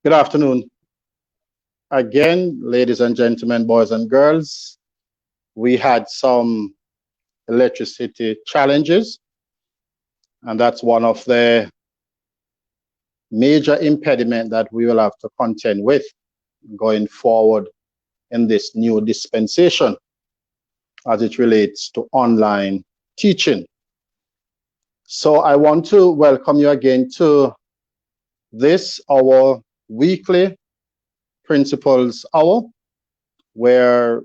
Good afternoon. Again, ladies and gentlemen, boys and girls, we had some electricity challenges, and that's one of the major impediment that we will have to contend with going forward in this new dispensation as it relates to online teaching. So I want to welcome you again to this, our weekly Principals Hour, where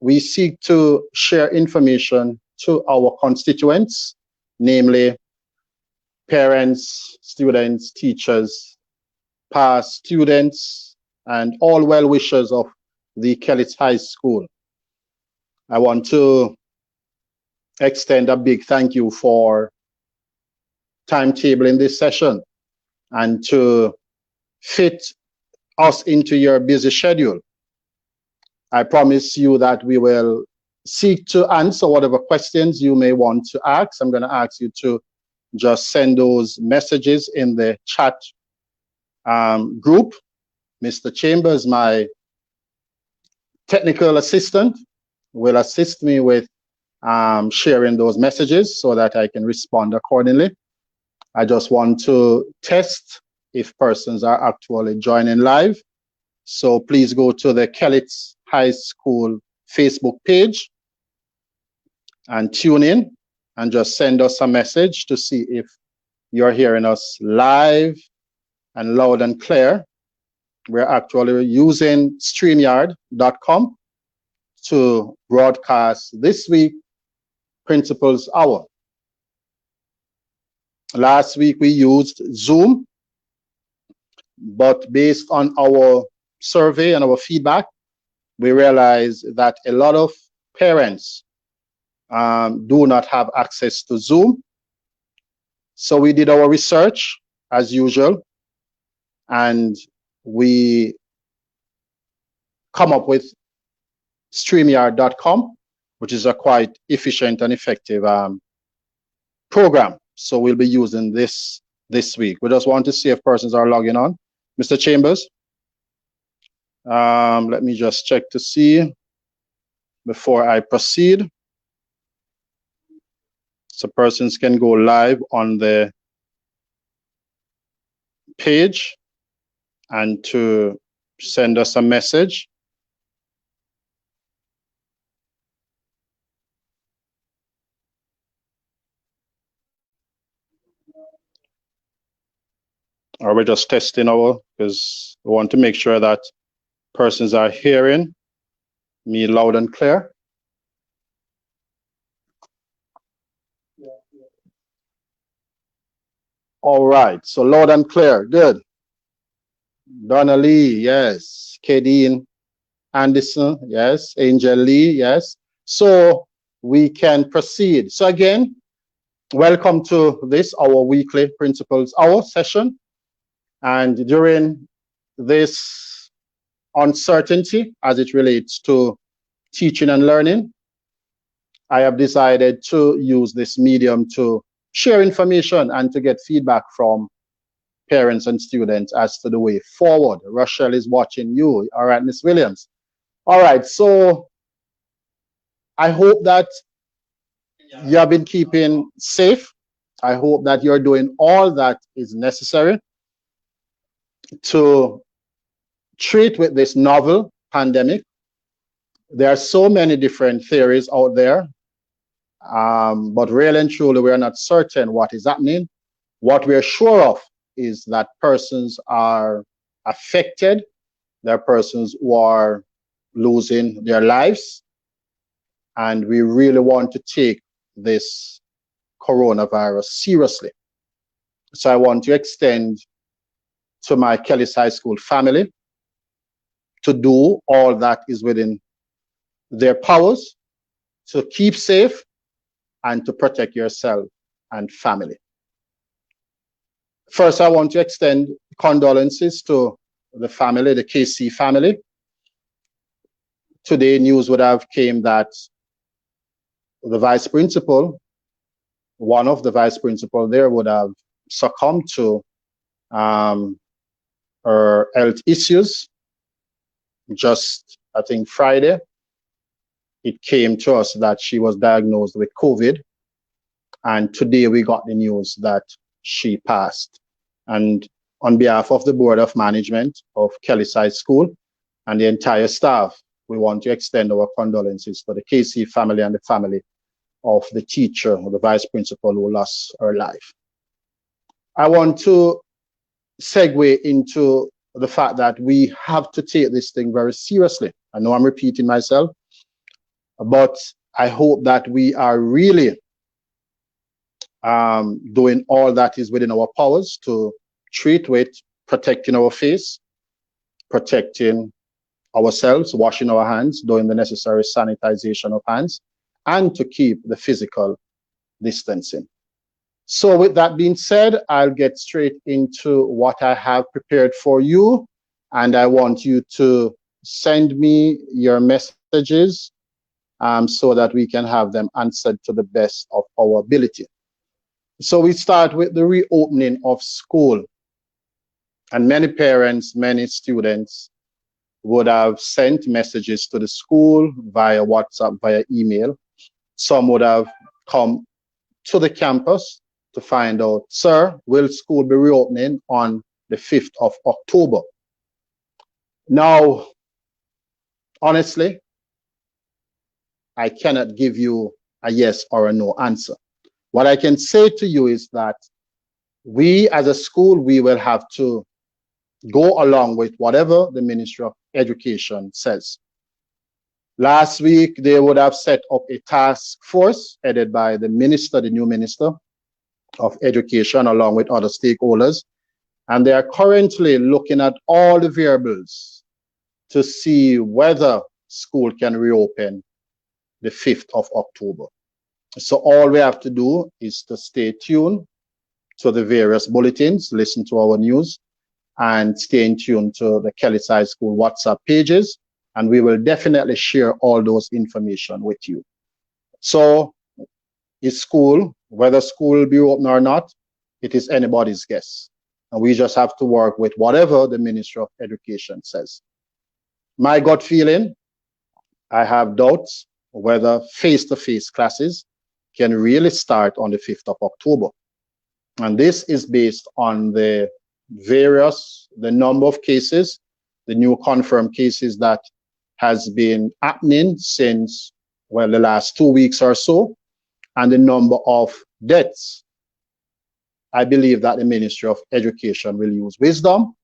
we seek to share information to our constituents, namely parents, students, teachers, past students, and all well-wishers of the Kellis High School. I want to extend a big thank you for timetabling this session and to fit us into your busy schedule. I promise you that we will seek to answer whatever questions you may want to ask. I'm going to ask you to just send those messages in the chat group. Mr. Chambers, my technical assistant, will assist me with sharing those messages so that I can respond accordingly. I just want to test if persons are actually joining live. So please go to the Kellis High School Facebook page and tune in and just send us a message to see if you're hearing us live and loud and clear. We're actually using StreamYard.com to broadcast this week Principals Hour. Last week we used Zoom, but based on our survey and our feedback, we realized that a lot of parents do not have access to Zoom. So we did our research as usual, and we come up with StreamYard.com, which is a quite efficient and effective program. So we'll be using this week. We just want to see if persons are logging on. Mr. Chambers, let me just check to see before I proceed. So persons can go live on the page and to send us a message. Or we're just testing because we want to make sure that persons are hearing me loud and clear. All right, so loud and clear, good. Donna Lee, yes. Kadeen Anderson, yes. Angel Lee, yes. So we can proceed. So again, welcome to this, our weekly Principals Hour session. And during this uncertainty as it relates to teaching and learning, I have decided to use this medium to share information and to get feedback from parents and students as to the way forward. Rochelle is watching you. All right, Miss Williams. All right, so I hope that you have been keeping safe. I hope that you're doing all that is necessary to treat with this novel pandemic. There are so many different theories out there, but really and truly, we are not certain what is happening. What we're sure of is that persons are affected. There are persons who are losing their lives, and we really want to take this coronavirus seriously. So I want to extend to my Kellis High School family to do all that is within their powers to keep safe and to protect yourself and family. First, I want to extend condolences to the family, the KC family. Today, news would have came that the vice principal, one of the vice principal there would have succumbed to her health issues. Just, I think, Friday, it came to us that she was diagnosed with COVID. And today we got the news that she passed. And on behalf of the Board of Management of Kellyside School and the entire staff, we want to extend our condolences to the KC family and the family of the teacher or the vice principal who lost her life. I want to segue into the fact that we have to take this thing very seriously. I know I'm repeating myself, but I hope that we are really doing all that is within our powers to treat with protecting our face, protecting ourselves, washing our hands, doing the necessary sanitization of hands, and to keep the physical distancing. So with that being said, I'll get straight into what I have prepared for you. And I want you to send me your messages so that we can have them answered to the best of our ability. So we start with the reopening of school. And many parents, many students would have sent messages to the school via WhatsApp, via email. Some would have come to the campus to find out, sir, will school be reopening on the 5th of October? Now, honestly, I cannot give you a yes or a no answer. What I can say to you is that we as a school, we will have to go along with whatever the Ministry of Education says. Last week, they would have set up a task force headed by the minister, the new minister of Education, along with other stakeholders. And they are currently looking at all the variables to see whether school can reopen the 5th of October. So all we have to do is to stay tuned to the various bulletins, listen to our news, and stay in tune to the Kellyside School WhatsApp pages. And we will definitely share all those information with you. So is school, whether school will be open or not, it is anybody's guess. And we just have to work with whatever the Ministry of Education says. My gut feeling, I have doubts whether face-to-face classes can really start on the 5th of October. And this is based on the number of cases, the new confirmed cases that has been happening since, well, the last 2 weeks or so, and the number of deaths. I believe that the Ministry of Education will use wisdom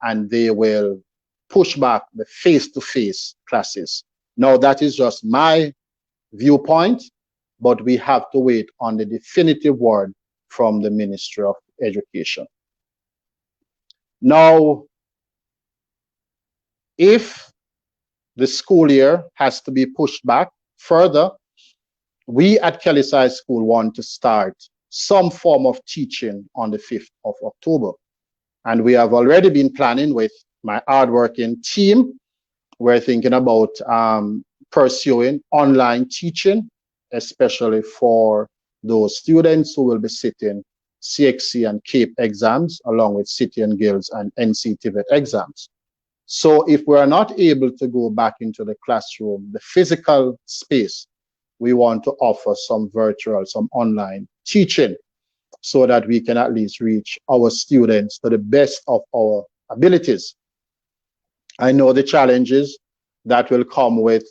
and they will push back the face-to-face classes. Now, that is just my viewpoint, but we have to wait on the definitive word from the Ministry of Education. Now, if the school year has to be pushed back further, we at Kellyside School want to start some form of teaching on the 5th of October. And we have already been planning with my hardworking team. We're thinking about pursuing online teaching, especially for those students who will be sitting CXC and CAPE exams, along with City and Guilds and NC-TVET exams. So if we are not able to go back into the classroom, the physical space, we want to offer some virtual, some online teaching so that we can at least reach our students to the best of our abilities. I know the challenges that will come with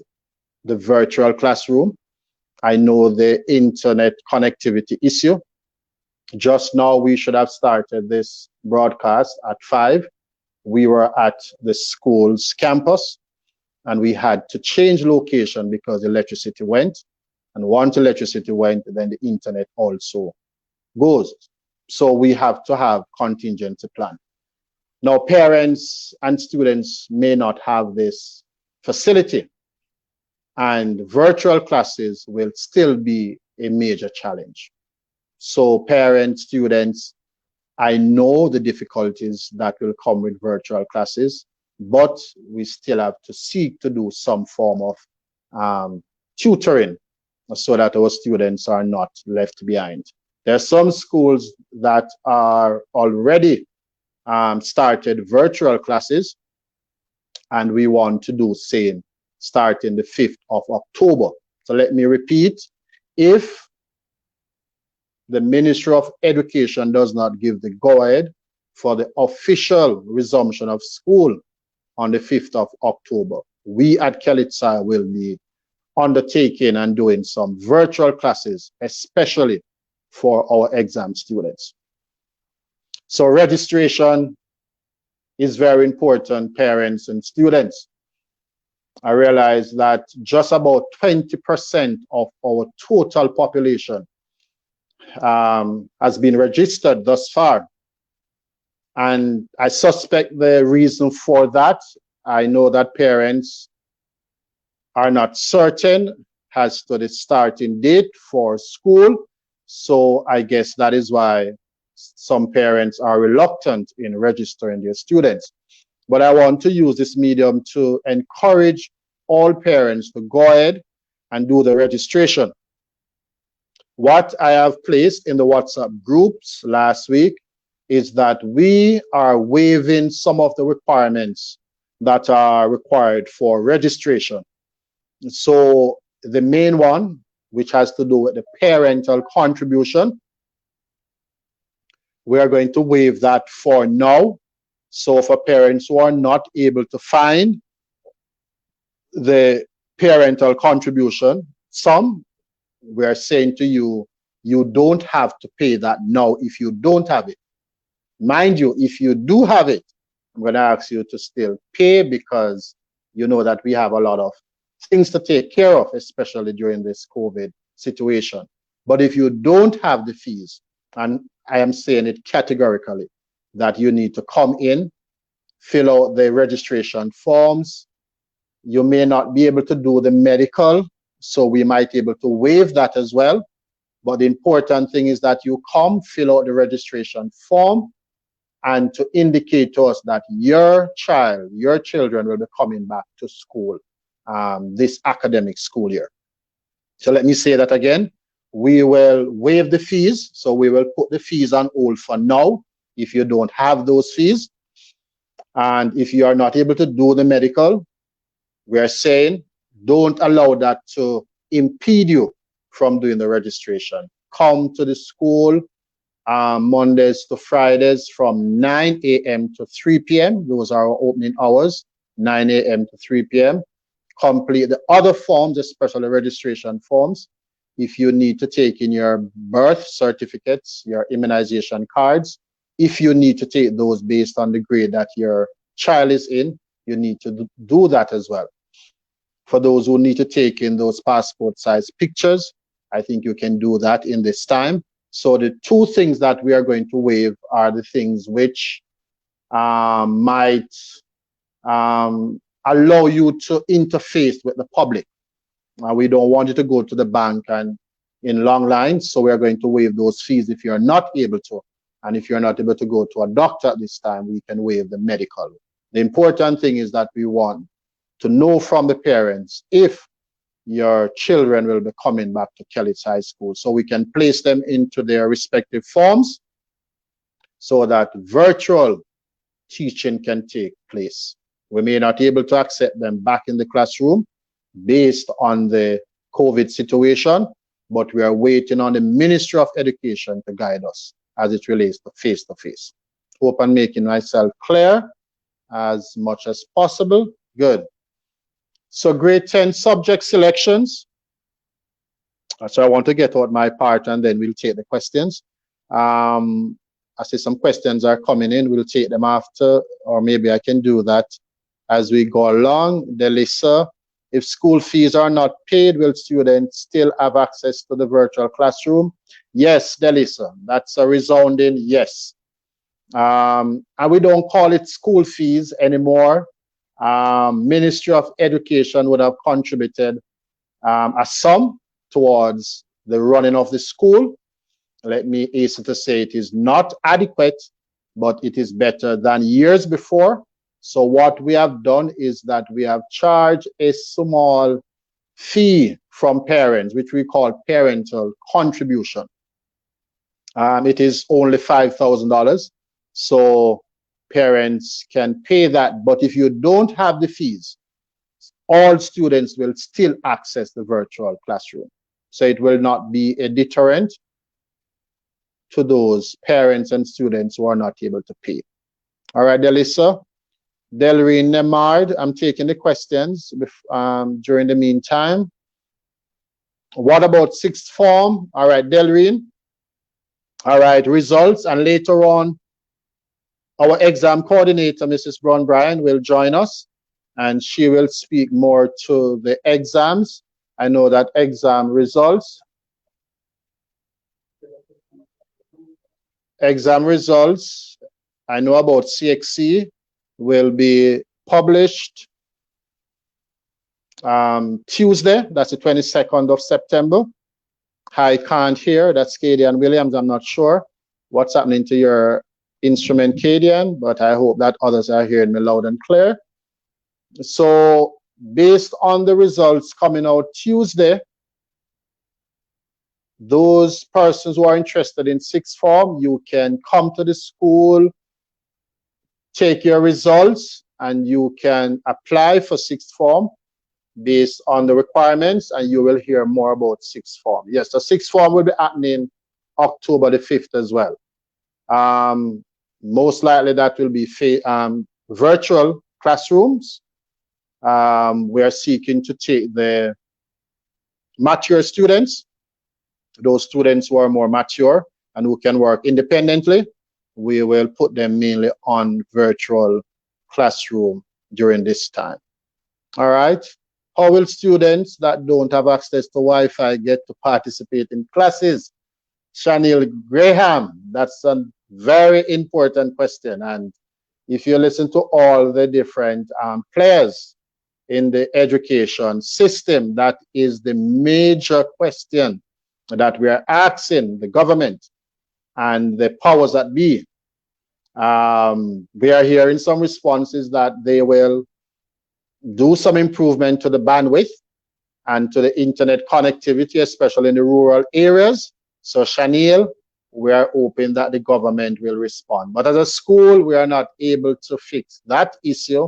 the virtual classroom. I know the internet connectivity issue. Just now, we should have started this broadcast at 5. We were at the school's campus and we had to change location because electricity went. And once electricity went, then the internet also goes. So we have to have contingency plan. Now, parents and students may not have this facility, and virtual classes will still be a major challenge. So parents, students, I know the difficulties that will come with virtual classes, but we still have to seek to do some form of tutoring so that our students are not left behind. There are some schools that are already started virtual classes, and we want to do same starting the 5th of October. So let me repeat, if the Ministry of Education does not give the go-ahead for the official resumption of school on the 5th of October, we at KHS will be undertaking and doing some virtual classes, especially for our exam students. So registration is very important, parents and students. I realize that just about 20% of our total population has been registered thus far. And I suspect the reason for that, I know that parents are not certain as to the starting date for school. So I guess that is why some parents are reluctant in registering their students. But I want to use this medium to encourage all parents to go ahead and do the registration. What I have placed in the WhatsApp groups last week is that we are waiving some of the requirements that are required for registration. So the main one, which has to do with the parental contribution, we are going to waive that for now. So for parents who are not able to find the parental contribution sum, we are saying to you, you don't have to pay that now if you don't have it. Mind you, if you do have it, I'm going to ask you to still pay, because you know that we have a lot of things to take care of, especially during this COVID situation. But if you don't have the fees, and I am saying it categorically, that you need to come in, fill out the registration forms. You may not be able to do the medical, so we might be able to waive that as well. But the important thing is that you come, fill out the registration form, and to indicate to us that your child, your children will be coming back to school this academic school year. So let me say that again. We will waive the fees. So we will put the fees on hold for now if you don't have those fees. And if you are not able to do the medical, we are saying don't allow that to impede you from doing the registration. Come to the school Mondays to Fridays from 9 a.m. to 3 p.m. Those are our opening hours, 9 a.m. to 3 p.m. Complete the other forms, especially registration forms. If you need to take in your birth certificates, your immunization cards, if you need to take those based on the grade that your child is in, you need to do that as well. For those who need to take in those passport size pictures, I think you can do that in this time. So the two things that we are going to waive are the things which might allow you to interface with the public. We don't want you to go to the bank and in long lines, so we are going to waive those fees if you're not able to. And if you're not able to go to a doctor at this time, we can waive the medical. The important thing is that we want to know from the parents if your children will be coming back to Kelly's High School, so we can place them into their respective forms so that virtual teaching can take place. We may not be able to accept them back in the classroom based on the COVID situation, but we are waiting on the Ministry of Education to guide us as it relates to face-to-face. Hope I'm making myself clear as much as possible. Good. So grade 10 subject selections. So I want to get out my part and then we'll take the questions. I see some questions are coming in. We'll take them after, or maybe I can do that as we go along. Delisa, if school fees are not paid, will students still have access to the virtual classroom? Yes, Delisa, that's a resounding yes. And we don't call it school fees anymore. Ministry of Education would have contributed a sum towards the running of the school. Let me hasten to say it is not adequate, but it is better than years before. So what we have done is that we have charged a small fee from parents, which we call parental contribution. It is only $5,000. So parents can pay that. But if you don't have the fees, all students will still access the virtual classroom. So it will not be a deterrent to those parents and students who are not able to pay. All right, Delissa. Delreen Nemard, I'm taking the questions during the meantime. What about sixth form? All right, Delreen. All right, results. And later on, our exam coordinator, Mrs. Brown Bryan, will join us and she will speak more to the exams. I know that exam results. Exam results, I know about CXC, will be published Tuesday, that's the 22nd of September. I can't hear, that's Cadian Williams, I'm not sure what's happening to your instrument, Cadian, but I hope that others are hearing me loud and clear. So based on the results coming out Tuesday, those persons who are interested in sixth form, you can come to the school, take your results, and you can apply for sixth form based on the requirements, and you will hear more about sixth form. Yes, the sixth form will be happening October the 5th as well. Most likely that will be virtual classrooms. We are seeking to take the mature students, those students who are more mature and who can work independently. We will put them mainly on virtual classroom during this time. All right. How will students that don't have access to Wi-Fi get to participate in classes? Chanel Graham, that's a very important question. And if you listen to all the different players in the education system, that is the major question that we are asking the government and the powers that be. We are hearing some responses that they will do some improvement to the bandwidth and to the internet connectivity, especially in the rural areas. So Chanel, we are hoping that the government will respond. But as a school, we are not able to fix that issue.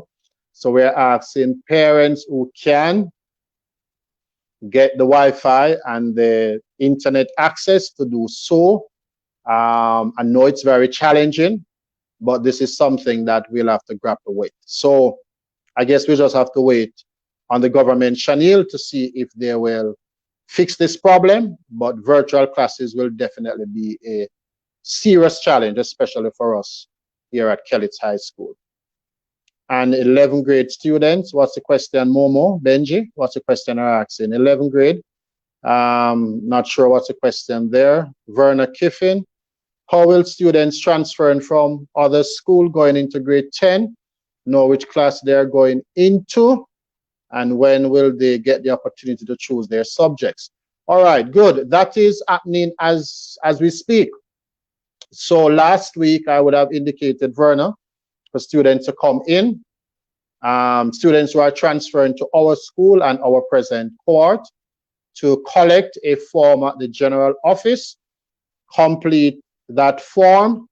So we are asking parents who can get the Wi-Fi and the internet access to do so. I know it's very challenging, but this is something that we'll have to grapple with. So I guess we just have to wait on the government, Chanel, to see if they will fix this problem. But virtual classes will definitely be a serious challenge, especially for us here at Kellett High School. And 11th grade students, what's the question, Momo? Benji, what's the question are asking? 11th grade, not sure what's the question there. Verna Kiffin, how will students transferring from other school going into grade 10 know which class they're going into? And when will they get the opportunity to choose their subjects? All right, good. That is happening as we speak. So last week, I would have indicated, Verna, for students to come in. Students who are transferring to our school and our present cohort to collect a form at the general office, complete that form,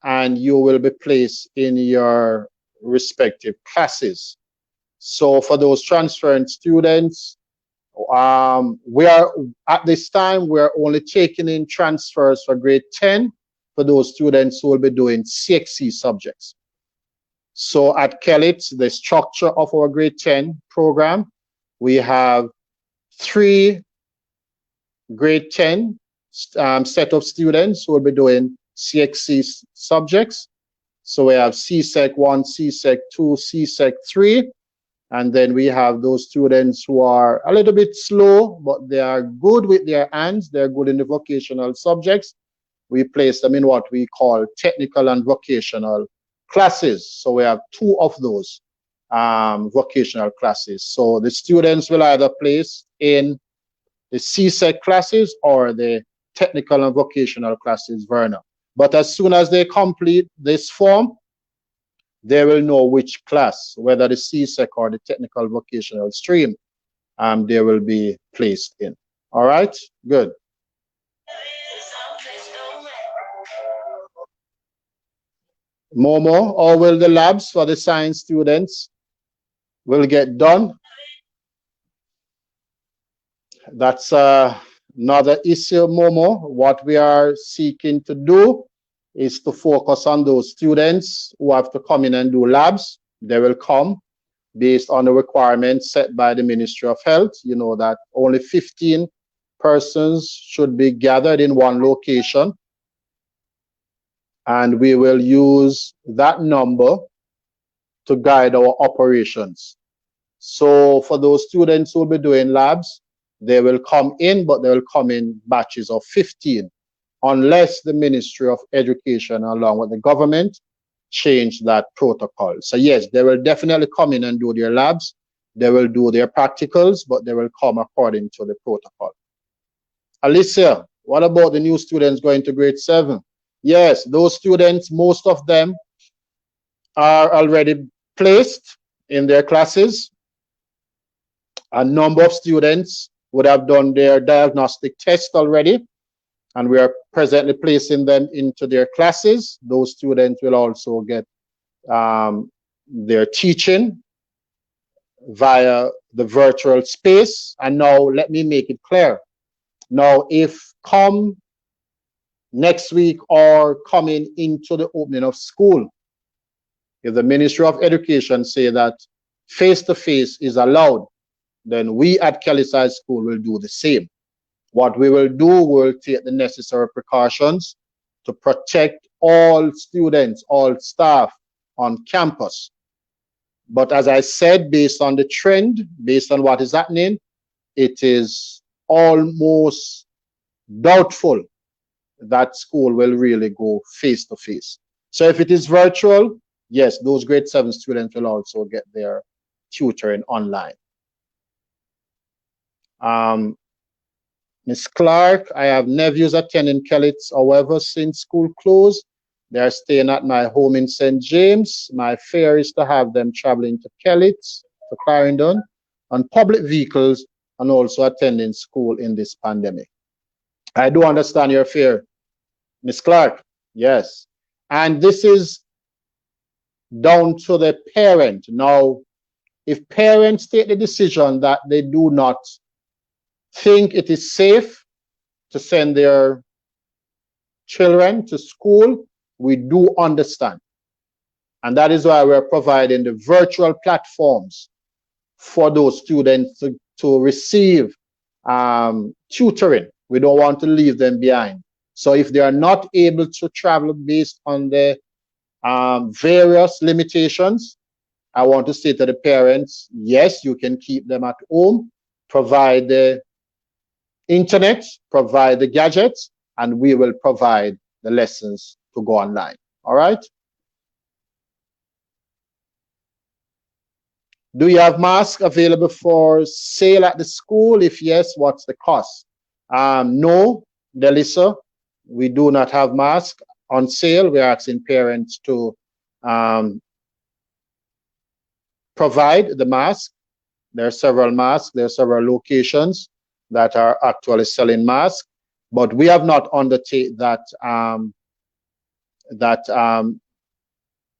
and you will be placed in your respective classes. So for those transferring students, we are at this time, we're only taking in transfers for grade 10 for those students who will be doing CXC subjects. So at Kellett, the structure of our grade 10 program, we have 3 grade 10 set of students who will be doing CXC subjects. So we have CSEC 1, CSEC 2, CSEC 3. And then we have those students who are a little bit slow, but they are good with their hands. They're good in the vocational subjects. We place them in what we call technical and vocational classes. So we have 2 of those vocational classes. So the students will either place in the CSEC classes or the technical and vocational classes, Verna. But as soon as they complete this form, they will know which class, whether the CSEC or the technical vocational stream, they will be placed in. All right, good. Momo, or will the labs for the science students will get done? That's another issue, Momo. What we are seeking to do is to focus on those students who have to come in and do labs. They will come based on the requirements set by the Ministry of Health. You know that only 15 persons should be gathered in one location. And we will use that number to guide our operations. So for those students who will be doing labs, they will come in, but they will come in batches of 15, unless the Ministry of Education, along with the government, change that protocol. So yes, they will definitely come in and do their labs. They will do their practicals, but they will come according to the protocol. Alicia, what about the new students going to grade 7? Yes, those students, most of them are already placed in their classes. A number of students would have done their diagnostic test already, and we are presently placing them into their classes. Those students will also get their teaching via the virtual space. And now let me make it clear. Now, if come next week or coming into the opening of school, if the Ministry of Education say that face-to-face is allowed, then we at Kelly's High School will do the same. What we will do, we'll take the necessary precautions to protect all students, all staff on campus. But as I said, based on the trend, based on what is happening, it is almost doubtful that school will really go face-to-face. So if it is virtual, yes, those grade 7 students will also get their tutoring online. Ms. Clark, I have nephews attending Kellits. However, since school closed, they are staying at my home in St. James. My fear is to have them traveling to Kellits, to Clarendon, on public vehicles, and also attending school in this pandemic. I do understand your fear, Ms. Clark. Yes. And this is down to the parent. Now, if parents take the decision that they do not think it is safe to send their children to school, we do understand. And that is why we're providing the virtual platforms for those students to receive tutoring. We don't want to leave them behind. So if they are not able to travel based on the various limitations, I want to say to the parents, yes, you can keep them at home, provide the internet, provide the gadgets, and we will provide the lessons to go online. All right? Do you have masks available for sale at the school? If yes, what's the cost? No, Delisa, we do not have masks on sale. We're asking parents to provide the mask. There are several masks. There are several locations that are actually selling masks, but we have not undertaken that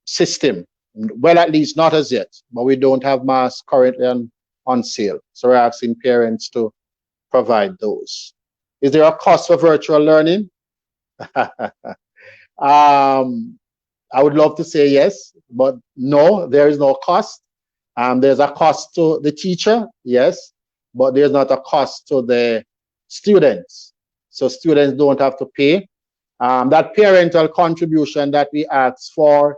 system. Well, at least not as yet, but we don't have masks currently on sale. So we're asking parents to provide those. Is there a cost for virtual learning? I would love to say yes, but no, there is no cost. There's a cost to the teacher, yes, but there's not a cost to the students. So students don't have to pay. That parental contribution that we ask for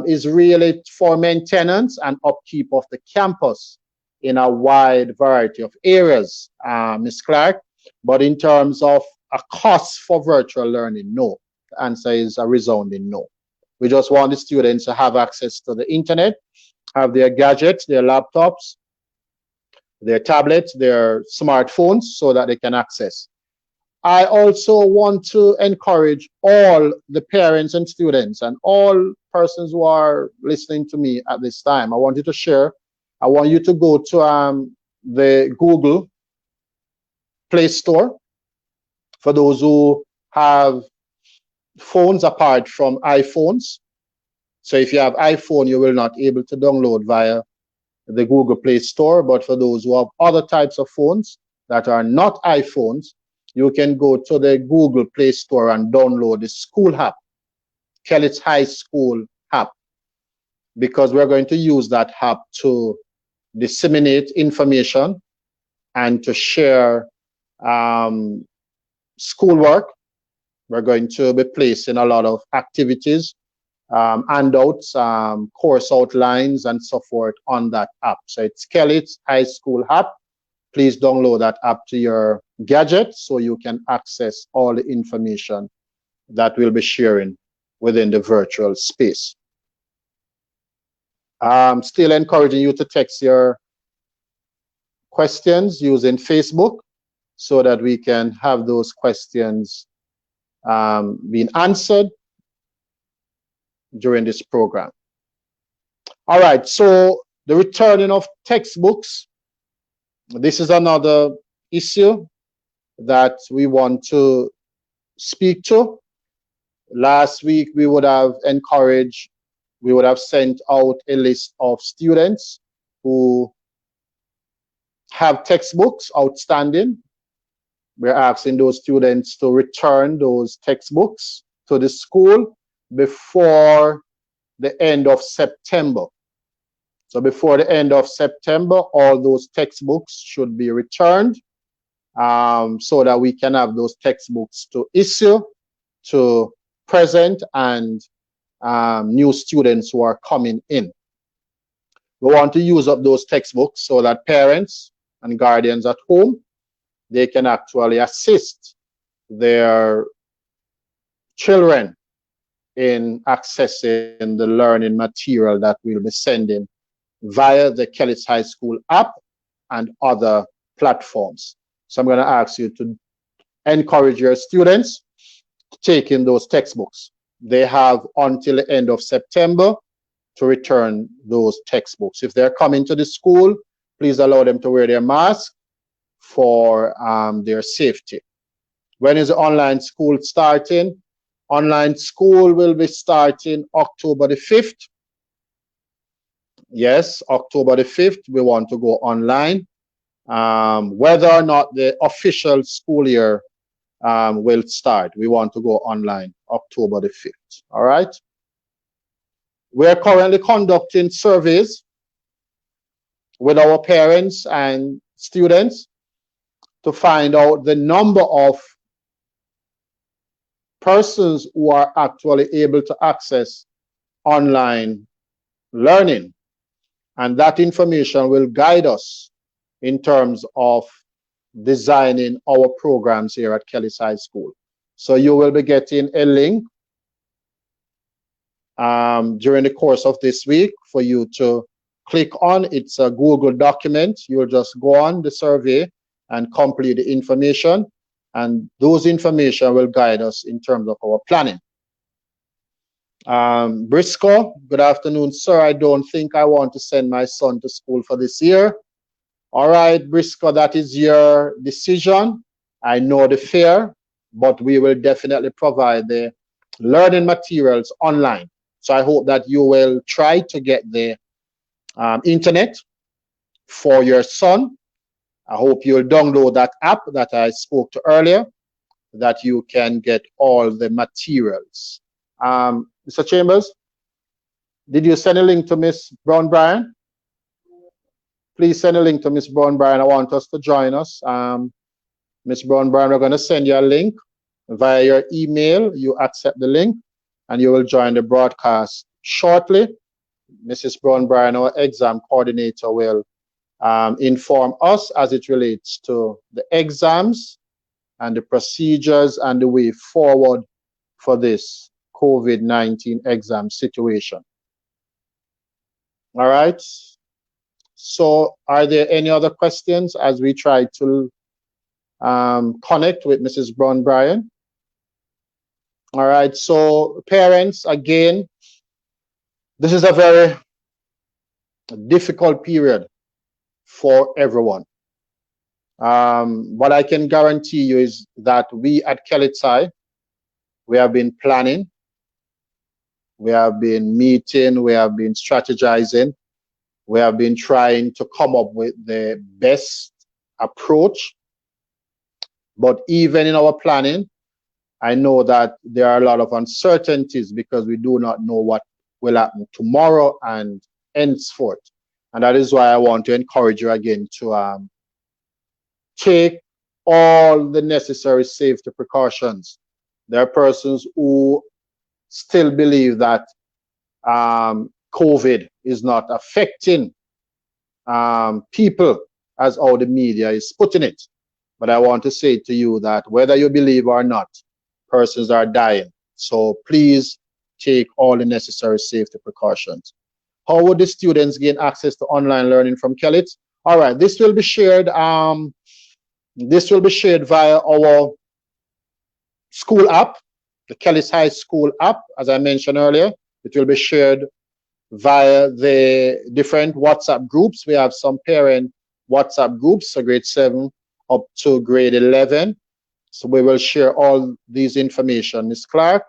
is really for maintenance and upkeep of the campus in a wide variety of areas, Ms. Clark. But in terms of a cost for virtual learning, no. The answer is a resounding no. We just want the students to have access to the internet, have their gadgets, their laptops, their tablets, their smartphones, so that they can access. I also want to encourage all the parents and students and all persons who are listening to me at this time. I want you to share. I want you to go to the Google Play Store for those who have phones apart from iPhones. So if you have iPhone, you will not be able to download via the Google Play Store. But for those who have other types of phones that are not iPhones, you can go to the Google Play Store and download the school app, Kellett High School app, because we're going to use that app to disseminate information and to share schoolwork. We're going to be placing a lot of activities, handouts, course outlines, and so forth on that app. So it's Kellett High School app. Please download that app to your gadget so you can access all the information that we'll be sharing within the virtual space. Still encouraging you to text your questions using Facebook so that we can have those questions being answered during this program. All right, so the returning of textbooks. This is another issue that we want to speak to. Last week, we would have encouraged, we would have sent out a list of students who have textbooks outstanding. We're asking those students to return those textbooks to the school before the end of September. So before the end of September, all those textbooks should be returned so that we can have those textbooks to issue to present and new students who are coming in. We want to use up those textbooks so that parents and guardians at home, they can actually assist their children in accessing the learning material that we'll be sending via the Kellett High School app and other platforms. So I'm going to ask you to encourage your students to take in those textbooks. They have until the end of September to return those textbooks. If they're coming to the school, please allow them to wear their mask for their safety. When is the online school starting? Online school will be starting October the 5th. Yes, October the 5th, we want to go online. Whether or not the official school year will start, we want to go online October the 5th. All right. We're currently conducting surveys with our parents and students to find out the number of persons who are actually able to access online learning. And that information will guide us in terms of designing our programs here at Kellett High School. So you will be getting a link during the course of this week for you to click on. It's a Google document. You'll just go on the survey and complete the information. And those information will guide us in terms of our planning. Briscoe, good afternoon, sir. I don't think I want to send my son to school for this year. All right, Briscoe, that is your decision. I know the fear, but we will definitely provide the learning materials online. So I hope that you will try to get the internet for your son. I hope you'll download that app that I spoke to earlier, that you can get all the materials. Mr. Chambers, did you send a link to Miss Brown Bryan? Please send a link to Miss Brown Bryan. I want us to join us. Miss Brown Bryan, we're going to send you a link via your email. You accept the link and you will join the broadcast shortly. Mrs. Brown Bryan, our exam coordinator, will inform us as it relates to the exams and the procedures and the way forward for this COVID-19 exam situation. All right. So are there any other questions as we try to connect with Mrs. Brown Bryan? All right. So parents, again, this is a very difficult period for everyone. What I can guarantee you is that we at Kellett High, we have been planning We have been meeting, we have been strategizing, we have been trying to come up with the best approach. But even in our planning, I know that there are a lot of uncertainties because we do not know what will happen tomorrow and henceforth. And that is why I want to encourage you again to take all the necessary safety precautions. There are persons who still believe that COVID is not affecting people as how the media is putting it. But I want to say to you that whether you believe or not, persons are dying. So please take all the necessary safety precautions. How would the students gain access to online learning from Kellett? All right, this will be shared. This will be shared via our school app, the Kellett High School app, as I mentioned earlier. It will be shared via the different WhatsApp groups. We have some parent WhatsApp groups, so grade 7 up to grade 11. So we will share all these information, Ms. Clarke,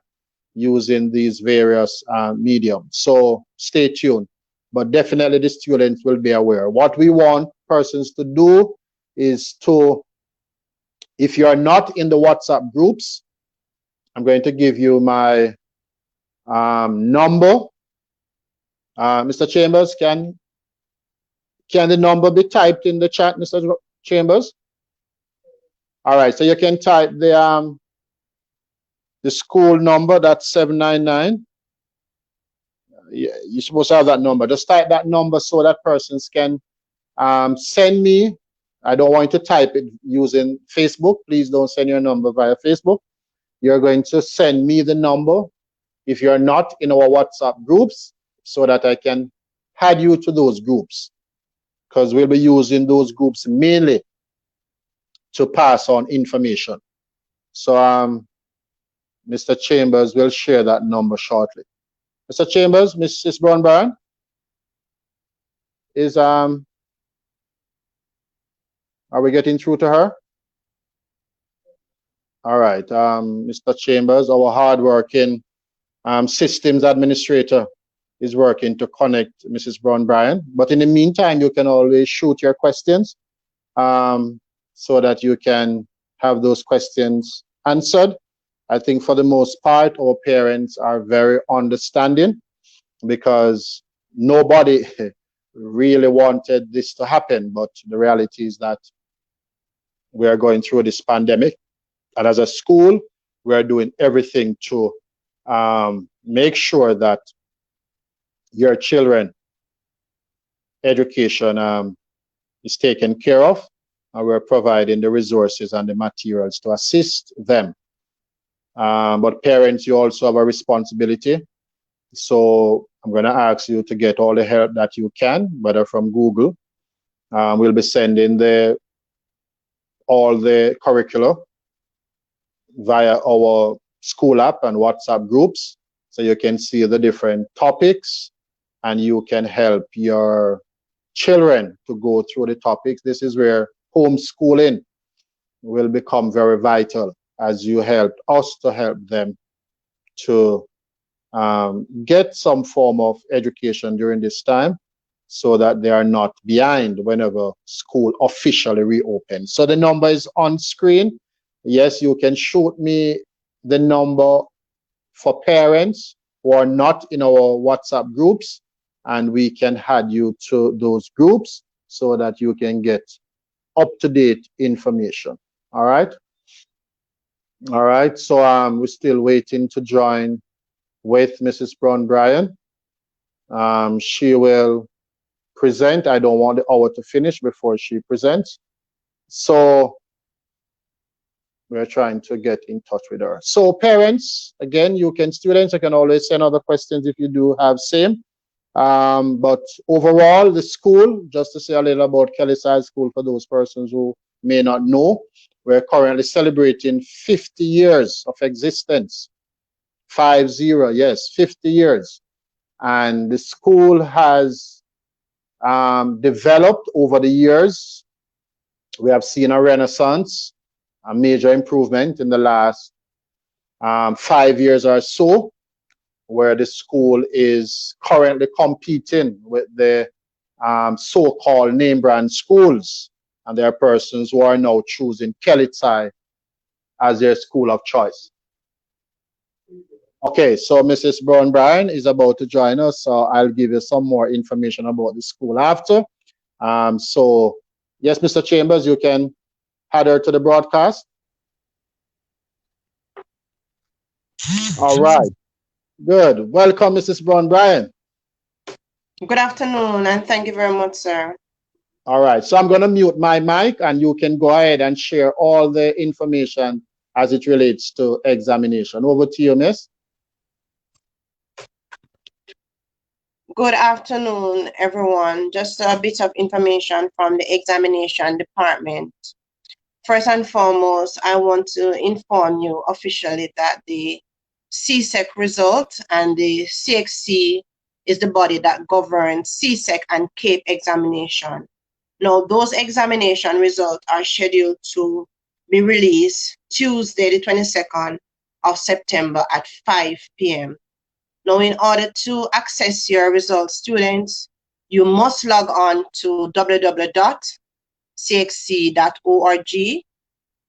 using these various mediums. So stay tuned. But definitely the students will be aware. What we want persons to do is to, if you are not in the WhatsApp groups, I'm going to give you my number. Mr. Chambers, can the number be typed in the chat, Mr. Chambers? All right, so you can type the school number, that's 799. Yeah, you're supposed to have that number. Just type that number so that persons can send me. I don't want you to type it using Facebook. Please don't send your number via Facebook. You're going to send me the number if you're not in our WhatsApp groups so that I can add you to those groups, because we'll be using those groups mainly to pass on information. So Mr. Chambers will share that number shortly. Mr. Chambers, Mrs. Brown is are we getting through to her? All right, Mr. Chambers, our hardworking systems administrator, is working to connect Mrs. Brown. But in the meantime, you can always shoot your questions so that you can have those questions answered. I think for the most part, our parents are very understanding because nobody really wanted this to happen. But the reality is that we are going through this pandemic. And as a school, we are doing everything to make sure that your children education is taken care of, and we're providing the resources and the materials to assist them. But parents, you also have a responsibility. So I'm going to ask you to get all the help that you can, whether from Google. We'll be sending all the curricula via our school app and WhatsApp groups, so you can see the different topics and you can help your children to go through the topics. This is where homeschooling will become very vital, as you help us to help them to get some form of education during this time so that they are not behind whenever school officially reopens. So the number is on screen. Yes, you can shoot me the number for parents who are not in our WhatsApp groups, and we can add you to those groups so that you can get up-to-date information. All right. All right. So we're still waiting to join with Mrs. Brown. She will present. I don't want the hour to finish before she presents. So we're trying to get in touch with her. So parents, again, students, you can always send other questions if you do have same. But overall, the school, just to say a little about Kellett High School for those persons who may not know, we're currently celebrating 50 years of existence. 50, yes, 50 years. And the school has developed over the years. We have seen a renaissance, a major improvement in the last 5 years or so. where the school is currently competing with the so-called name brand schools. And there are persons who are now choosing Kelly-Tai as their school of choice. Okay, so Mrs. Brown Bryan is about to join us, so I'll give you some more information about the school after. So, yes, Mr. Chambers, you can add her to the broadcast. All right, good. Welcome, Mrs. Brown Bryan. Good afternoon, and thank you very much, sir. All right, so I'm going to mute my mic, and you can go ahead and share all the information as it relates to examination. Over to you, Miss. Good afternoon, everyone. Just a bit of information from the examination department. First and foremost, I want to inform you officially that the CSEC result and the CXC is the body that governs CSEC and CAPE examination. Now, those examination results are scheduled to be released Tuesday, the 22nd of September at 5 p.m. Now, in order to access your results, students, you must log on to www.cxc.org,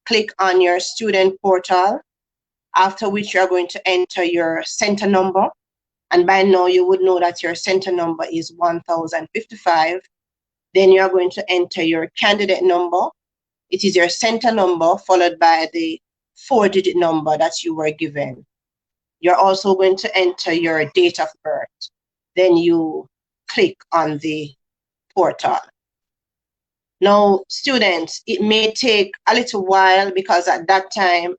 click on your student portal, after which you are going to enter your center number. And by now, you would know that your center number is 1055. Then you are going to enter your candidate number. It is your center number followed by the 4-digit number that you were given. You're also going to enter your date of birth. Then you click on the portal. Now, students, it may take a little while because at that time,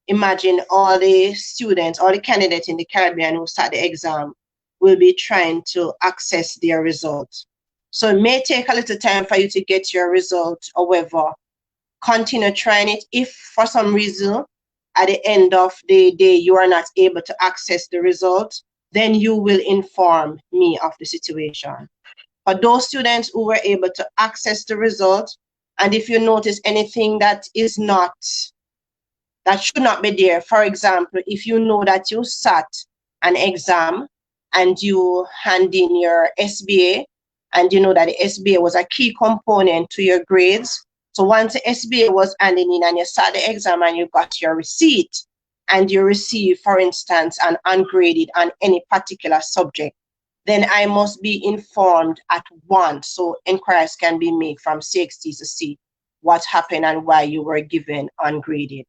imagine all the students, all the candidates in the Caribbean who start the exam will be trying to access their results. So it may take a little time for you to get your result. However, continue trying it. If for some reason at the end of the day you are not able to access the result, then you will inform me of the situation. For those students who were able to access the result, and if you notice anything that is not, that should not be there, for example, if you know that you sat an exam and you hand in your SBA, and you know that the SBA was a key component to your grades. So once the SBA was handed in and you sat the exam and you got your receipt and you receive, for instance, an ungraded on any particular subject, then I must be informed at once so inquiries can be made from CXT to see what happened and why you were given ungraded.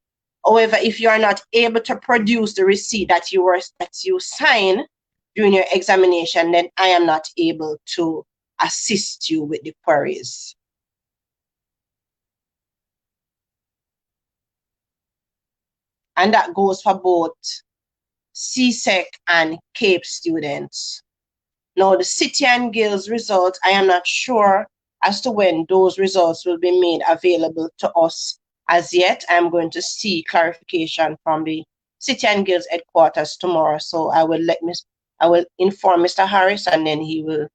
However, if you are not able to produce the receipt that you sign during your examination, then I am not able to assist you with the queries. And that goes for both CSEC and CAPE students. Now, the City and Guilds results, I am not sure as to when those results will be made available to us as yet. I'm going to see clarification from the City and Guilds headquarters tomorrow. So I will inform Mr. Harris, and then he will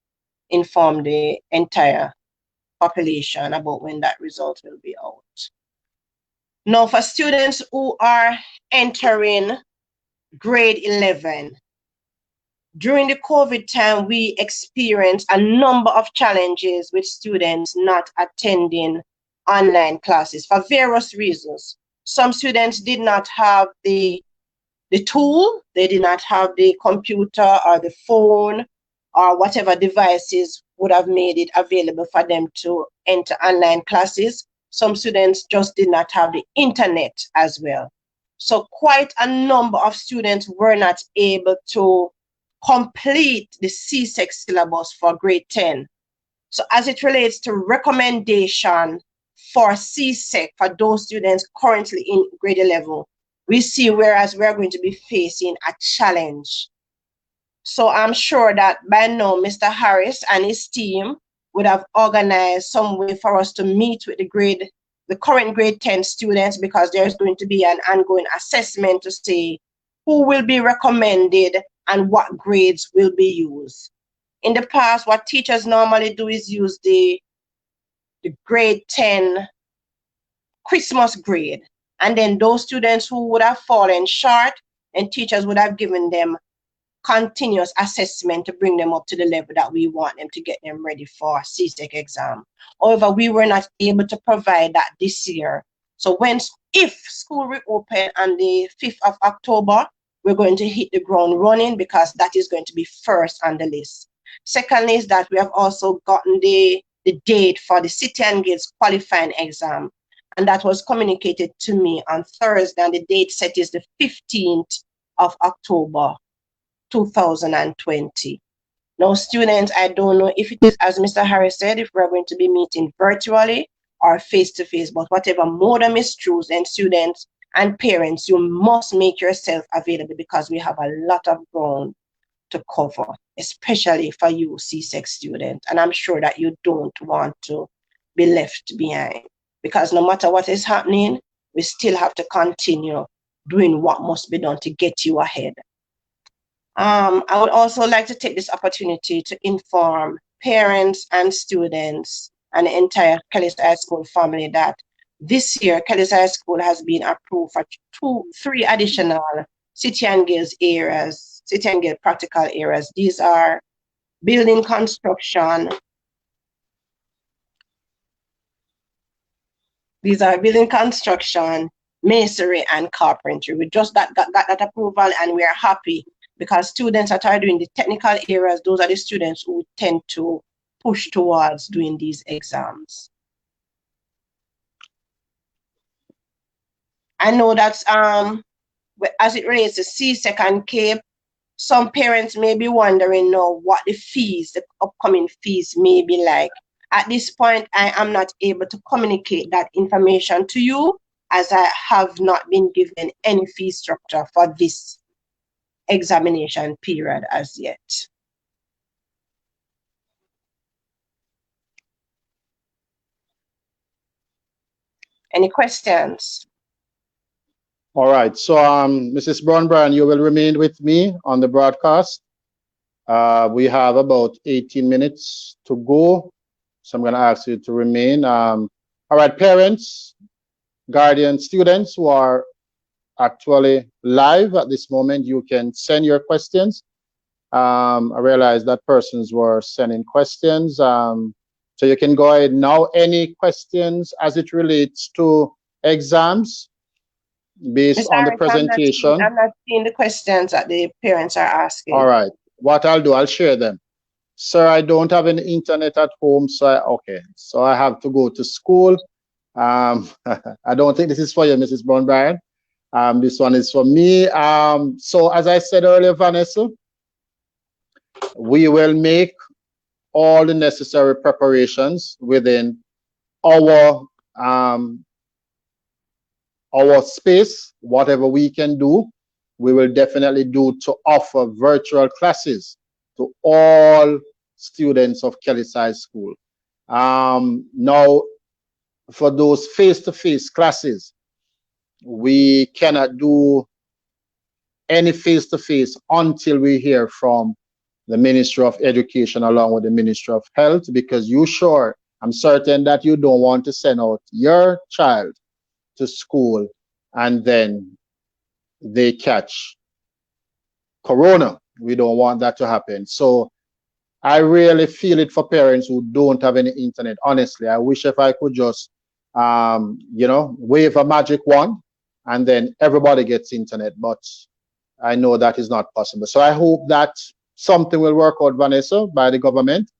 inform the entire population about when that result will be out. Now, for students who are entering grade 11, during the COVID time, we experienced a number of challenges with students not attending online classes for various reasons. Some students did not have the tool, they did not have the computer or the phone or whatever devices would have made it available for them to enter online classes. Some students just did not have the internet as well. So quite a number of students were not able to complete the CSEC syllabus for grade 10. So as it relates to recommendation for CSEC for those students currently in grade 11, we see whereas we're going to be facing a challenge. So I'm sure that by now, Mr. Harris and his team would have organized some way for us to meet with the current grade 10 students, because there's going to be an ongoing assessment to see who will be recommended and what grades will be used. In the past, what teachers normally do is use the grade 10 Christmas grade. And then those students who would have fallen short, and teachers would have given them continuous assessment to bring them up to the level that we want them to get them ready for CSEC exam. However, we were not able to provide that this year. So if school reopen on the 5th of October, we're going to hit the ground running because that is going to be first on the list. Secondly is that we have also gotten the date for the City and Guilds qualifying exam. And that was communicated to me on Thursday, and the date set is the 15th of October, 2020. Now, students, I don't know if it is, as Mr. Harris said, if we're going to be meeting virtually or face-to-face, but whatever modem is chosen, students and parents, you must make yourself available because we have a lot of ground to cover, especially for you CSEC students. And I'm sure that you don't want to be left behind because no matter what is happening, we still have to continue doing what must be done to get you ahead. I would also like to take this opportunity to inform parents and students and the entire Kelly's High School family that this year Kelly's High School has been approved for 3 additional City and Guilds areas, City and Guild practical areas. These are building construction. These are building construction, masonry, and carpentry. We just got that approval, and we are happy because students that are doing the technical areas, those are the students who tend to push towards doing these exams. I know that as it relates to CSEC and CAPE, some parents may be wondering now what the upcoming fees may be like. At this point, I am not able to communicate that information to you as I have not been given any fee structure for this examination period as yet. Any questions? All right. So, Mrs. Brown, you will remain with me on the broadcast. We have about 18 minutes to go. So I'm going to ask you to remain. All right, parents, guardians, students who are actually live at this moment, you can send your questions. I realize that persons were sending questions. So you can go ahead now. Any questions as it relates to exams based on the presentation? I'm not seeing the questions that the parents are asking. All right. What I'll do, I'll share them. Sir, I don't have any internet at home, so so I have to go to school. I don't think this is for you, Mrs. Brown. This one is for me. So as I said earlier, Vanessa, we will make all the necessary preparations within our space. Whatever we can do, we will definitely do to offer virtual classes to all students of Kelly's High School. Now, for those face-to-face classes, we cannot do any face-to-face until we hear from the Ministry of Education along with the Ministry of Health, because I'm certain that you don't want to send out your child to school and then they catch corona. We don't want that to happen. So I really feel it for parents who don't have any internet. Honestly, I wish if I could just, wave a magic wand and then everybody gets internet, but I know that is not possible. So I hope that something will work out, Vanessa, by the government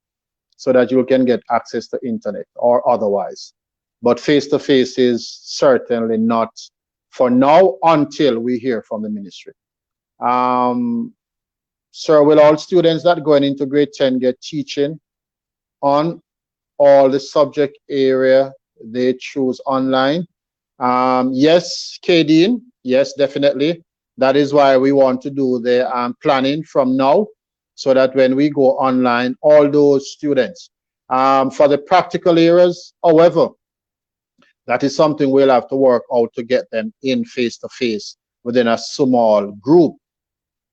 so that you can get access to internet or otherwise. But face-to-face is certainly not for now until we hear from the ministry. Sir, will all students that going into grade 10 get teaching on all the subject area they choose online? Yes, Kadeen, yes, definitely. That is why we want to do the planning from now so that when we go online, all those students, for the practical areas, however, that is something we'll have to work out to get them in face-to-face within a small group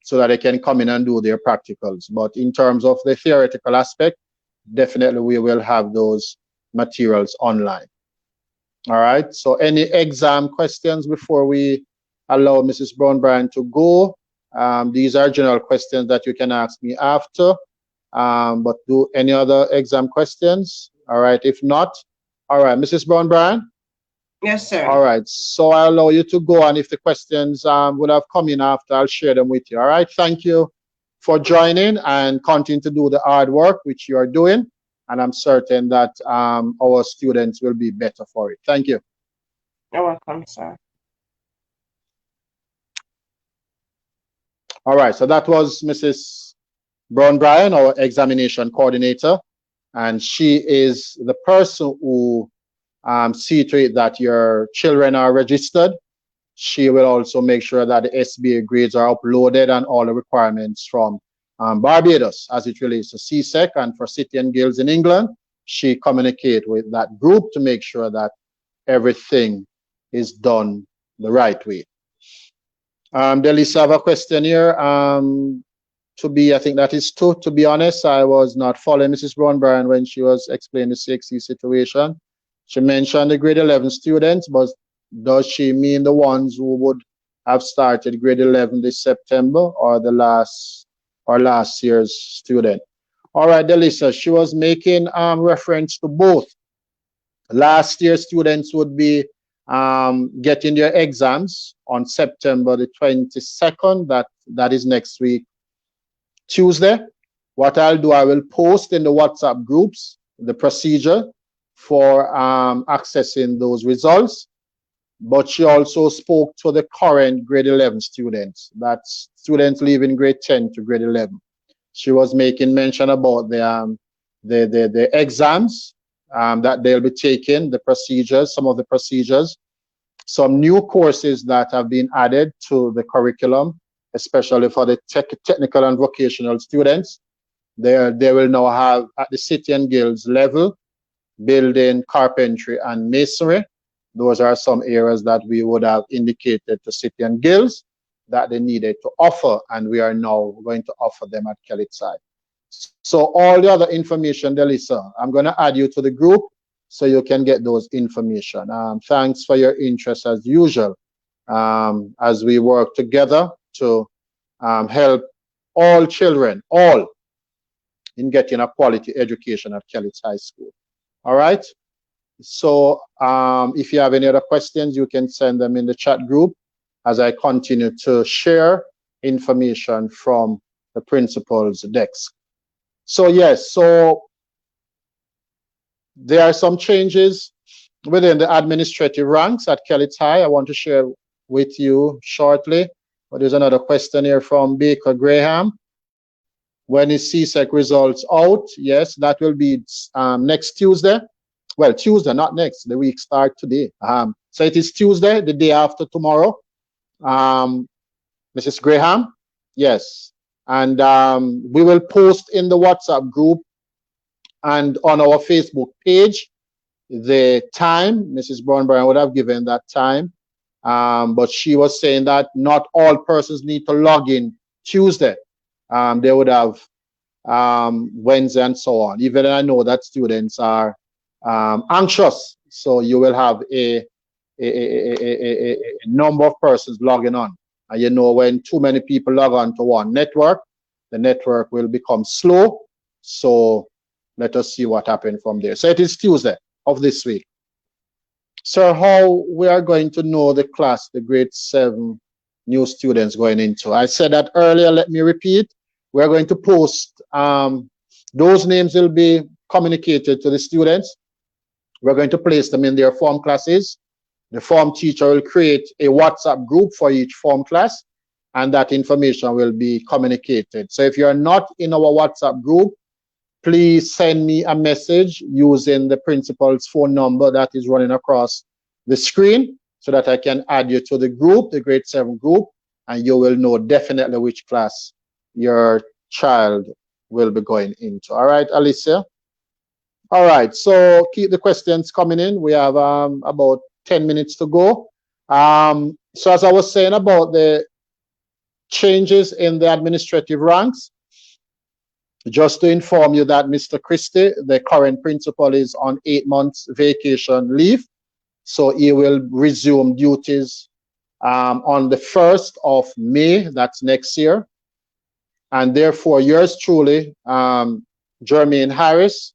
so that they can come in and do their practicals. But in terms of the theoretical aspect, definitely we will have those materials online. All right, so any exam questions before we allow Mrs. Brown to go? These are general questions that you can ask me after. But do any other exam questions? All right. If not, all right, Mrs. Brown-Bryan. Yes, sir. All right. So I allow you to go, and if the questions would have come in after, I'll share them with you. All right. Thank you for joining and continue to do the hard work which you are doing. And I'm certain that our students will be better for it. Thank you. You're welcome, sir. All right. So that was Mrs. Brown-Bryan, our examination coordinator. And she is the person who see to it that your children are registered. She will also make sure that the SBA grades are uploaded and all the requirements from Barbados as it relates to CSEC and for City and Guilds in England. She communicates with that group to make sure that everything is done the right way. Delisa, have a question here. I think that is two. To be honest, I was not following Mrs. Brown-Bryan when she was explaining the CXC situation. She mentioned the grade 11 students, but does she mean the ones who would have started grade 11 this September or the last year's student? All right, Delisa, she was making reference to both. Last year's students would be getting their exams on September the 22nd. That is next week, Tuesday. What I'll do, I will post in the WhatsApp groups the procedure for accessing those results. But she also spoke to the current grade 11 students. That's students leaving grade 10 to grade 11. She was making mention about the exams that they'll be taking, the procedures, some of the procedures, some new courses that have been added to the curriculum, especially for the technical and vocational students. They will now have at the City and Guilds level, building, carpentry, and masonry. Those are some areas that we would have indicated to City and Guilds that they needed to offer, and we are now going to offer them at Kelitside. So all the other information, Delisa, I'm going to add you to the group so you can get those information. Thanks for your interest as usual as we work together to help all children, all, in getting a quality education at Kelits High School. All right. So if you have any other questions, you can send them in the chat group as I continue to share information from the principal's desk. So yes, so there are some changes within the administrative ranks at Kelits High I want to share with you shortly. But there's another question here from Baker Graham. When is CSEC results out? Yes, that will be next Tuesday. Well, Tuesday, not next. The week start today. So it is Tuesday, the day after tomorrow. Mrs. Graham, yes. And we will post in the WhatsApp group and on our Facebook page the time. Mrs. Brown-Bryan would have given that time. But she was saying that not all persons need to log in Tuesday. They would have Wednesday and so on. Even I know that students are anxious, so you will have a number of persons logging on. And you know, when too many people log on to one network, the network will become slow. So let us see what happens from there. So it is Tuesday of this week. So how we are going to know the class, the grade 7 new students going into? I said that earlier, let me repeat. We're going to post, those names will be communicated to the students. We're going to place them in their form classes. The form teacher will create a WhatsApp group for each form class, and that information will be communicated. So if you're not in our WhatsApp group, please send me a message using the principal's phone number that is running across the screen so that I can add you to the group, the grade 7 group, and you will know definitely which class your child will be going into. All right, Alicia? All right, so keep the questions coming in. We have about 10 minutes to go. So as I was saying about the changes in the administrative ranks, just to inform you that Mr. Christie, the current principal, is on 8 months vacation leave. So he will resume duties on the 1st of May, that's next year. And therefore, yours truly, Jermaine Harris,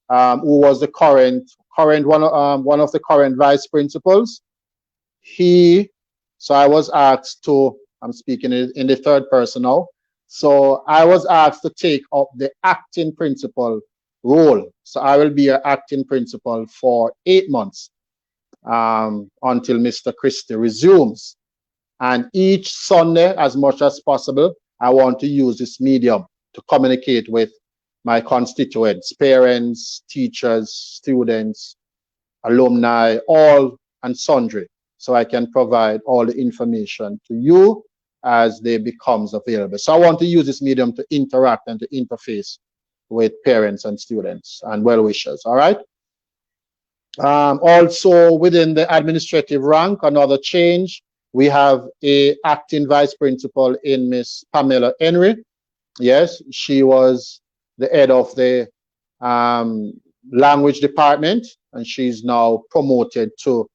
who was the current one of the current vice principals, so I was asked to, I'm speaking in the third person now. So I was asked to take up the acting principal role. So I will be an acting principal for 8 months until Mr. Christie resumes. And each Sunday, as much as possible, I want to use this medium to communicate with my constituents, parents, teachers, students, alumni, all and sundry, so I can provide all the information to you as they becomes available. So I want to use this medium to interact and to interface with parents and students and well-wishers, all right? Also, within the administrative rank, another change, we have a acting vice principal in Miss Pamela Henry. Yes, she was the head of the language department, and she's now promoted to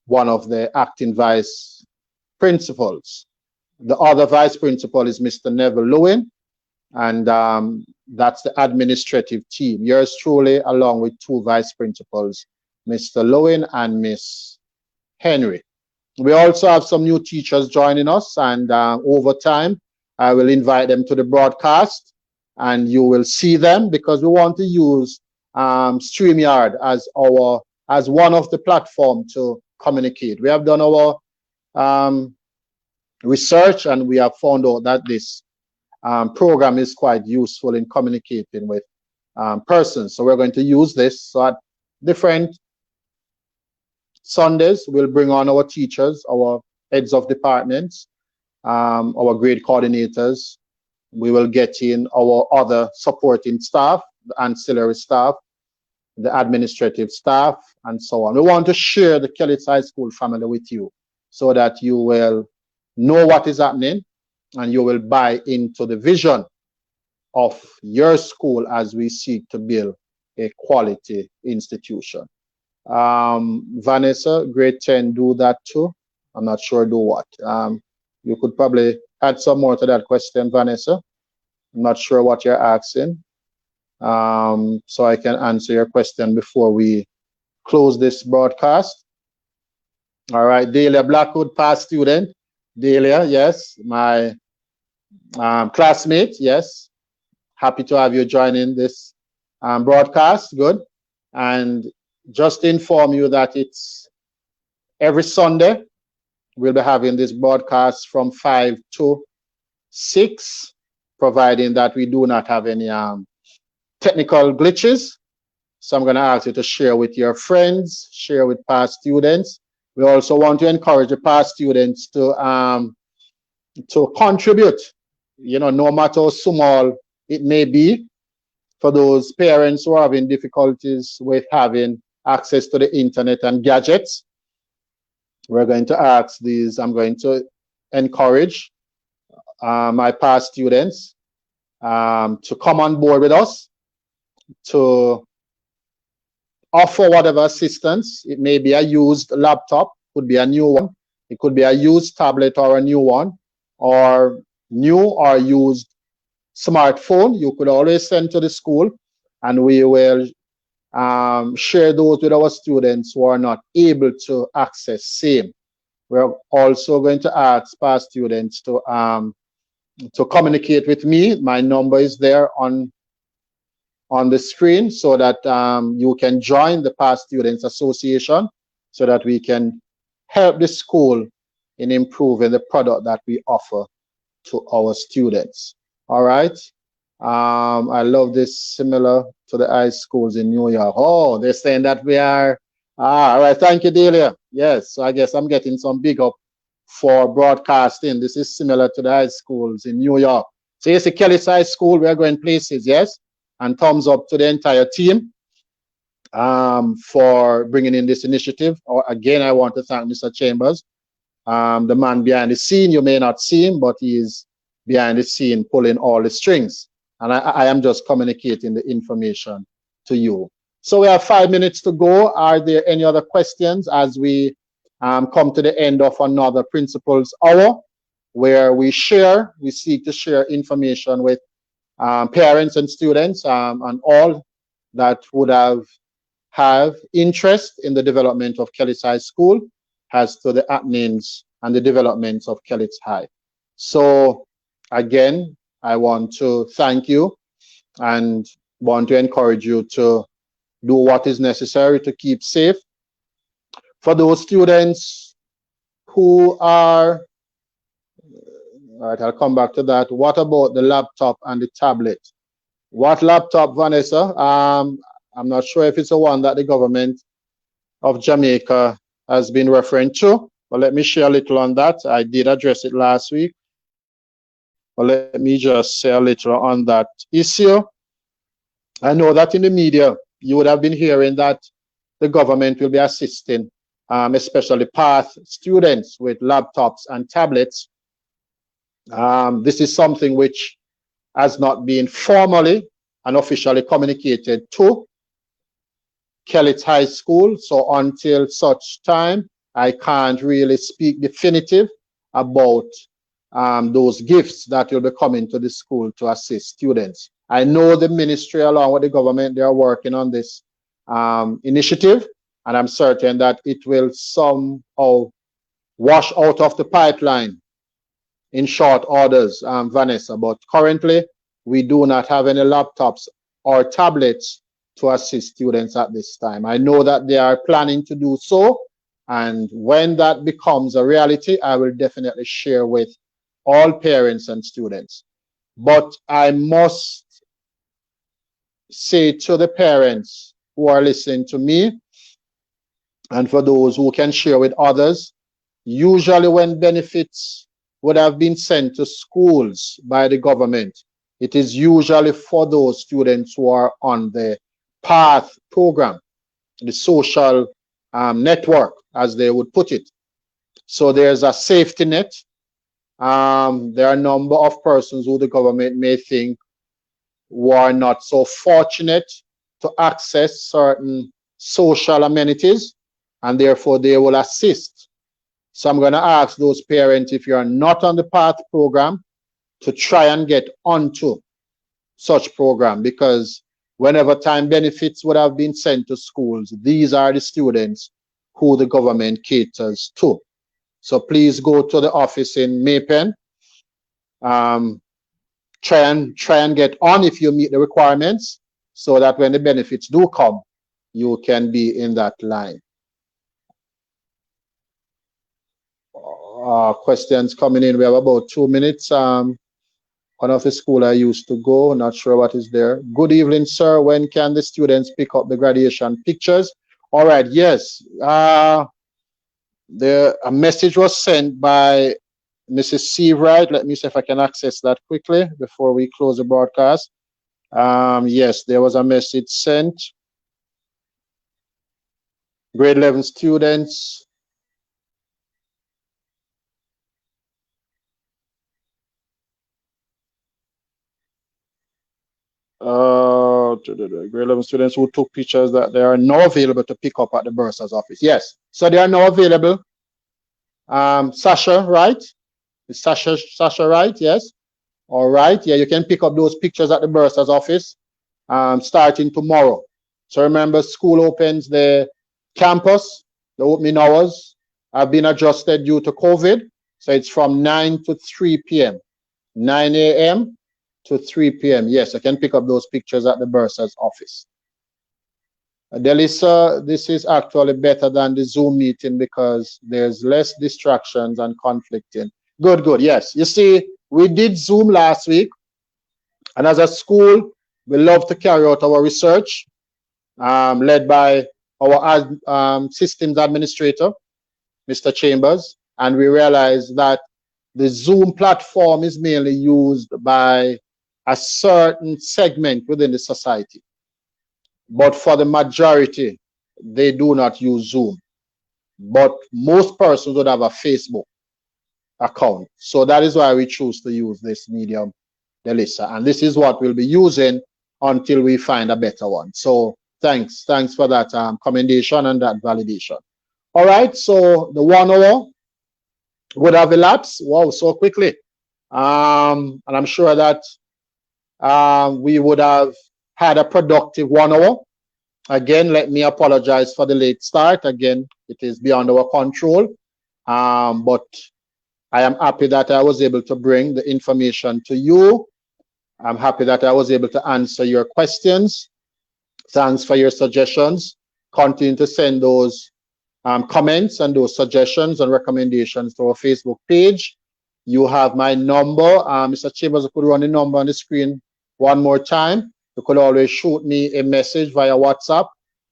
one of the acting vice principals. The other vice principal is Mr. Neville Lewin, and that's the administrative team. Yours truly, along with 2 vice principals, Mr. Lewin and Miss Henry. We also have some new teachers joining us, and over time, I will invite them to the broadcast, and you will see them, because we want to use StreamYard as one of the platforms to communicate. We have done our research, and we have found out that this program is quite useful in communicating with persons. So we're going to use this. So at different Sundays, we'll bring on our teachers, our heads of departments, our grade coordinators. We will get in our other supporting staff, the ancillary staff, the administrative staff, and so on. We want to share the Kellett High School family with you so that you will know what is happening and you will buy into the vision of your school as we seek to build a quality institution. Vanessa, grade 10, do that too. I'm not sure do what. You could probably add some more to that question, Vanessa. I'm not sure what you're asking. So I can answer your question before we close this broadcast. All right, Delia Blackwood, past student. Delia, yes, my classmate, yes. Happy to have you joining this broadcast, good. And just to inform you that it's every Sunday, we'll be having this broadcast from 5 to 6, providing that we do not have any technical glitches. So I'm going to ask you to share with your friends, share with past students. We also want to encourage the past students to contribute, you know, no matter how small it may be, for those parents who are having difficulties with having access to the internet and gadgets. We're going to ask these, I'm going to encourage my past students to come on board with us, to offer whatever assistance. It may be a used laptop, could be a new one, it could be a used tablet or a new one, or new or used smartphone. You could always send to the school, and we will share those with our students who are not able to access same. We're also going to ask past students to communicate with me. My number is there on the screen, so that you can join the Past Students Association, so that we can help the school in improving the product that we offer to our students. All right. I love this, similar to the high schools in New York. Oh, they're saying that we are. All right. Thank you, Delia. Yes. So I guess I'm getting some big up for broadcasting. This is similar to the high schools in New York. So it's a Kellett High School. We're going places. Yes. And thumbs up to the entire team for bringing in this initiative. Again, I want to thank Mr. Chambers, the man behind the scene. You may not see him, but he is behind the scene pulling all the strings. And I am just communicating the information to you. So we have 5 minutes to go. Are there any other questions as we come to the end of another Principals Hour, where we seek to share information with parents and students and all that would have interest in the development of Kellis High School as to the happenings and the developments of Kellis High. So again, I want to thank you and want to encourage you to do what is necessary to keep safe. For those students who are, all right, I'll come back to that. What about the laptop and the tablet? What laptop, Vanessa? I'm not sure if it's the one that the government of Jamaica has been referring to, but let me share a little on that. I did address it last week, but let me just say a little on that issue. I know that in the media, you would have been hearing that the government will be assisting, especially PATH students with laptops and tablets. This is something which has not been formally and officially communicated to Kellis High School. So until such time, I can't really speak definitive about those gifts that will be coming to the school to assist students. I know the ministry along with the government, they are working on this initiative, and I'm certain that it will somehow wash out of the pipeline in short orders, Vanessa. But currently, we do not have any laptops or tablets to assist students at this time. I know that they are planning to do so, and when that becomes a reality, I will definitely share with all parents and students. But I must say to the parents who are listening to me, and for those who can share with others, usually when benefits would have been sent to schools by the government, it is usually for those students who are on the PATH program, the social network, as they would put it. So there's a safety net. There are a number of persons who the government may think who are not so fortunate to access certain social amenities, and therefore they will assist. So I'm going to ask those parents, if you are not on the PATH program, to try and get onto such program, because whenever time benefits would have been sent to schools, these are the students who the government caters to. So please go to the office in Maypen. Try and get on if you meet the requirements, so that when the benefits do come, you can be in that line. Questions coming in. We have about 2 minutes. One of the school I used to go, not sure what is there. Good evening, sir. When can the students pick up the graduation pictures? All right, yes. A message was sent by Mrs. C. Wright. Let me see if I can access that quickly before we close the broadcast. Yes, there was a message sent. Grade 11 students. Grade 11 students who took pictures that they are now available to pick up at the bursar's office. Yes, so they are now available. Sasha, right? Is Sasha right? Yes. All right. Yeah, you can pick up those pictures at the bursar's office starting tomorrow. So remember, school opens, the campus, the opening hours have been adjusted due to COVID. So it's from 9 to 3 p.m. 9 a.m. to 3 p.m. Yes, I can pick up those pictures at the bursar's office. Delisa, this is actually better than the Zoom meeting because there's less distractions and conflicting. Good, good. Yes. You see, we did Zoom last week, and as a school, we love to carry out our research, led by our systems administrator, Mr. Chambers, and we realized that the Zoom platform is mainly used by a certain segment within the society. But for the majority, they do not use Zoom. But most persons would have a Facebook account. So that is why we choose to use this medium, Delisa. And this is what we'll be using until we find a better one. So thanks for that commendation and that validation. All right, so the 1 hour would have elapsed. Wow, so quickly. And I'm sure that we would have had a productive 1 hour. Again, let me apologize for the late start. Again, it is beyond our control. But I am happy that I was able to bring the information to you. I'm happy that I was able to answer your questions. Thanks for your suggestions. Continue to send those comments and those suggestions and recommendations to our Facebook page. You have my number. Mr. Chambers, could run the number on the screen one more time. You could always shoot me a message via WhatsApp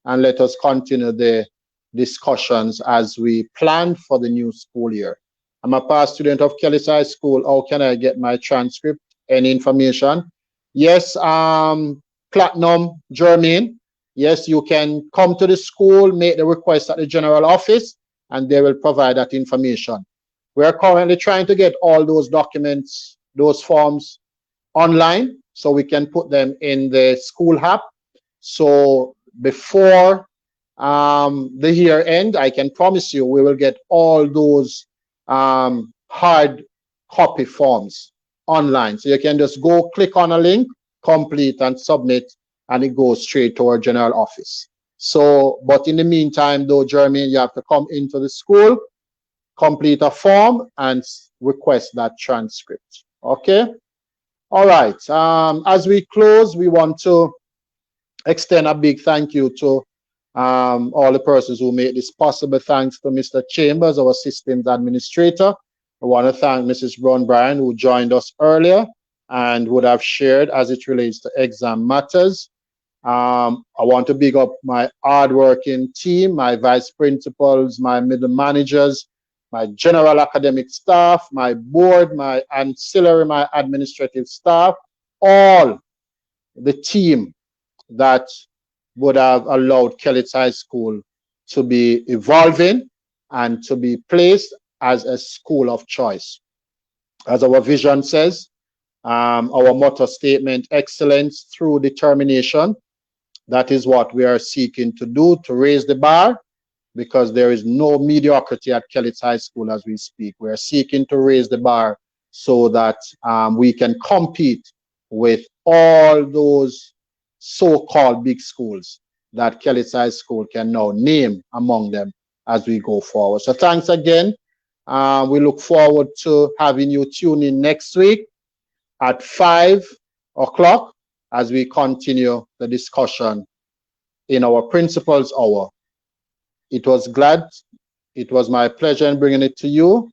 and let us continue the discussions as we plan for the new school year. I'm a past student of Kelly's High School. How can I get my transcript? Any information? Yes, Platinum Germain. Yes, you can come to the school, make the request at the general office, and they will provide that information. We are currently trying to get all those documents, those forms online, so we can put them in the school app. So before the year end, I can promise you we will get all those hard copy forms online. So you can just go click on a link, complete and submit, and it goes straight to our general office. So, but in the meantime, though, Jeremy, you have to come into the school, complete a form, and request that transcript. Okay? All right. As we close, we want to extend a big thank you to all the persons who made this possible. Thanks to Mr. Chambers, our systems administrator. I want to thank Mrs. Brown Bryan, who joined us earlier and would have shared as it relates to exam matters. I want to big up my hardworking team, my vice principals, my middle managers, my general academic staff, my board, my ancillary, my administrative staff, all the team that would have allowed Kelly's High School to be evolving and to be placed as a school of choice. As our vision says, our motto statement, excellence through determination. That is what we are seeking to do, to raise the bar, because there is no mediocrity at Kelly's High School as we speak. We are seeking to raise the bar so that we can compete with all those so-called big schools that Kelly's High School can now name among them as we go forward. So thanks again. We look forward to having you tune in next week at 5 o'clock as we continue the discussion in our Principal's Hour. It was my pleasure in bringing it to you.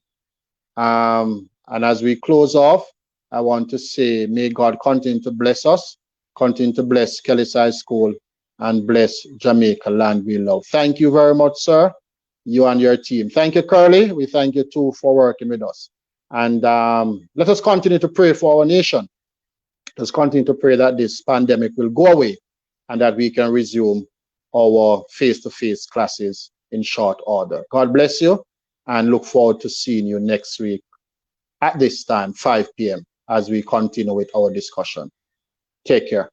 And as we close off, I want to say, may God continue to bless us, continue to bless Kelly's High School, and bless Jamaica land we love. Thank you very much, sir, you and your team. Thank you, Curly. We thank you too for working with us. And let us continue to pray for our nation. Let's continue to pray that this pandemic will go away and that we can resume our face-to-face classes in short order. God bless you, and look forward to seeing you next week at this time, 5 p.m., as we continue with our discussion. Take care.